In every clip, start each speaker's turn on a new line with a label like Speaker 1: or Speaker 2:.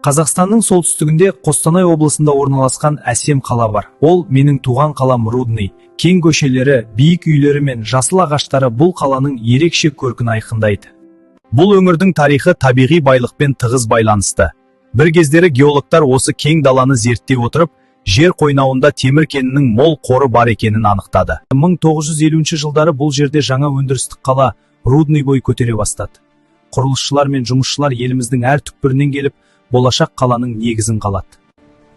Speaker 1: Қазақстанның солтүстігінде Қостанай облысында орналасқан әсем қала бар. Ол менің туған қалам Рудный. Кең көшелері, биік үйлері мен жасыл ағаштары бұл қаланың ерекше көркін айқындайды. Бұл өңірдің тарихы табиғи байлықпен тығыз байланысты. Бір кездері геологтар осы кең даланы зерттей отырып, жер қойнауында темір кенінің мол қоры бар екенін анықтады. 1950 жылдары бұл жерде жаңа өндірістік қала Рудный бой көтере бастады. Құрылысшылар мен жұмысшылар еліміздің әр түкпірінен келіп, болашақ қаланың негізін қалады.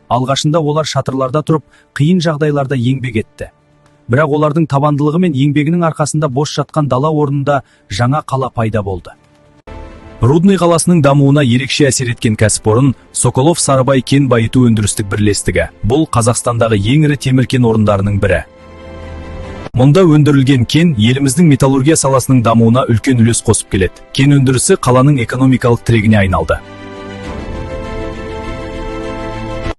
Speaker 1: Алғашында олар шатырларда тұрып, қиын жағдайларда еңбек етті. Бірақ олардың табандылығы мен еңбегінің арқасында бос жатқан дала орнында жаңа қала пайда болды. Рудный қаласының дамуына ерекше әсер еткен кәсіпорын Соколов-Сарыбай кен байыту өндірістік бірлестігі. Бұл Қазақстандағы ең ірі темір кен орындарының бірі. Мұнда өндірілген кен еліміздің металлургия саласының дамуына үлкен үлес қосып келеді. Кен өндірісі қаланың экономикалық тірегіне айналды.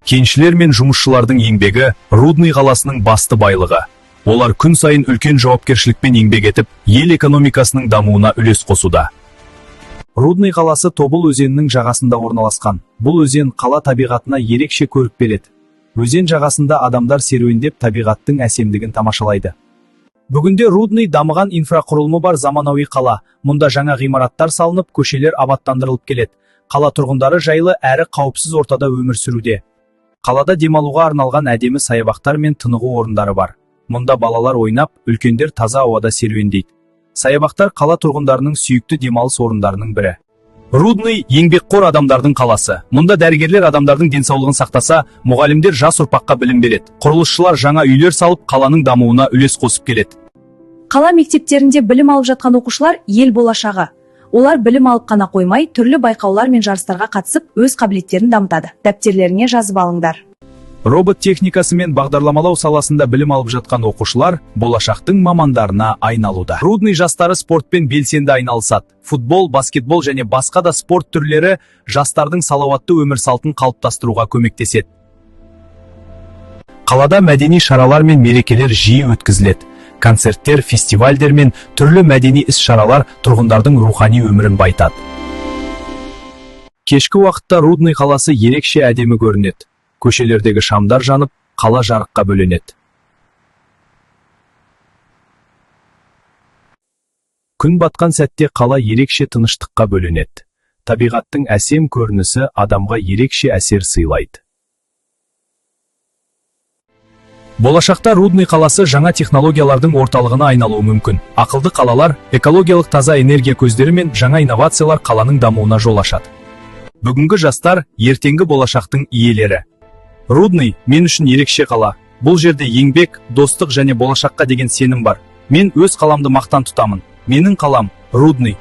Speaker 1: Кеншілер мен жұмысшылардың еңбегі Рудный қаласының басты байлығы. Олар күн сайын үлкен жауапкершілікпен еңбек етіп, ел экономикасының дамуына үлес қосуда. Рудный қаласы Тобыл өзенінің жағасында орналасқан. Бұл өзен қала табиғатына ерекше көрік береді. Өзен жағасында адамдар серуендеп табиғаттың әсемдігін тамашалайды. Бүгінде Рудный дамыған инфрақұрылымы бар заманауи қала. Мұнда жаңа ғимараттар салынып, көшелер абаттандырылып келеді. Қала тұрғындары жайлы әрі қауіпсіз ортада өмір сүруде. Қалада демалуға арналған әдемі саябақтар мен тынығу орындары бар. Мұнда балалар ойнап, үлкендер таза ауада серуендейді. Саябақтар қала тұрғындарының сүйікті демалыс орындарының бірі. Рудный еңбекқор адамдардың қаласы. Мұнда дәрігерлер адамдардың денсаулығын сақтаса, мұғалімдер жас ұрпаққа білім береді. Құрылысшылар жаңа үйлер салып, қаланың дамуына үлес қосып келеді.
Speaker 2: Қала мектептерінде білім алып жатқан оқушылар ел болашағы. Олар білім алып қана қоймай, түрлі байқаулар мен жарыстарға қатысып, өз қабілеттерін дамытады. Дәптертеріңе жазып алыңдар.
Speaker 1: Робот техникасы мен бағдарламалау саласында білім алып жатқан оқушылар болашақтың мамандарына айналуда. Рудный жастары спортпен белсенді айналысады. Футбол, баскетбол және басқа да спорт түрлері жастардың салауатты өмір салтын қалыптастыруға көмектеседі. Қалада мәдени шаралар мен мерекелер жиі өткізіледі. Концерттер, фестивальдер мен түрлі мәдени іс-шаралар тұрғындардың рухани өмірін байтады. Кешкі уақытта Рудный қаласы ерекше әдемі көрінеді. Көшелердегі шамдар жанып, қала жарыққа бөленеді. Күн батқан сәтте қала ерекше тыныштыққа бөленеді. Табиғаттың әсем көрінісі адамға ерекше әсер сыйлайды. Болашақта Рудный қаласы жаңа технологиялардың орталығына айналуы мүмкін. Ақылды қалалар, экологиялық таза энергия көздері мен жаңа инновациялар қаланың дамуына жол ашады. Бүгінгі жастар ертеңгі болашақтың иелері. Рудный мен үшін ерекше қала. Бұл жерде еңбек, достық және болашаққа деген сенім бар. Мен өз қаламды мақтан тұтамын. Менің қалам Рудный.